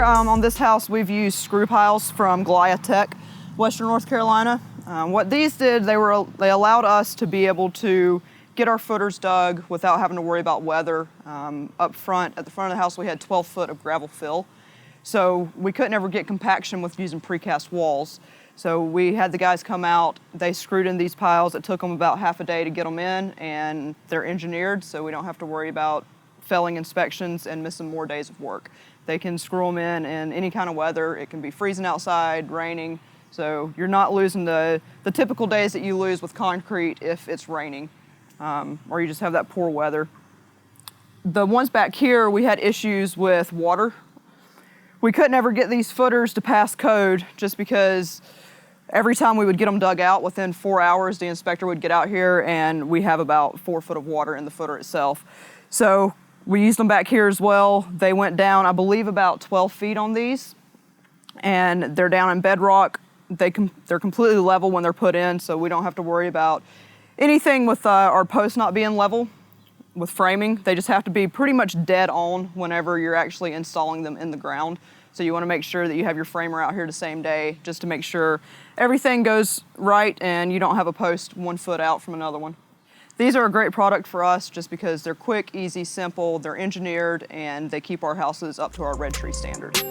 on this house, we've used screw piles from Goliath Tech, Western North Carolina. What these did, they allowed us to be able to get our footers dug without having to worry about weather. Up front, at the front of the house, we had 12 foot of gravel fill. So we couldn't ever get compaction with using precast walls. So we had the guys come out, they screwed in these piles. It took them about half a day to get them in, and they're engineered, so we don't have to worry about failing inspections and missing more days of work. They can screw them in any kind of weather. It can be freezing outside, raining, so you're not losing the typical days that you lose with concrete if it's raining, or you just have that poor weather. The ones back here, we had issues with water. We couldn't ever get these footers to pass code just because every time we would get them dug out, within 4 hours, the inspector would get out here and we have about 4 foot of water in the footer itself. So we used them back here as well. They went down, I believe, about 12 feet on these, and they're down in bedrock. They're completely level when they're put in, so we don't have to worry about anything with our posts not being level with framing. They just have to be pretty much dead on whenever you're actually installing them in the ground. So you want to make sure that you have your framer out here the same day just to make sure everything goes right and you don't have a post 1 foot out from another one. These are a great product for us just because they're quick, easy, simple, they're engineered, and they keep our houses up to our red tree standard.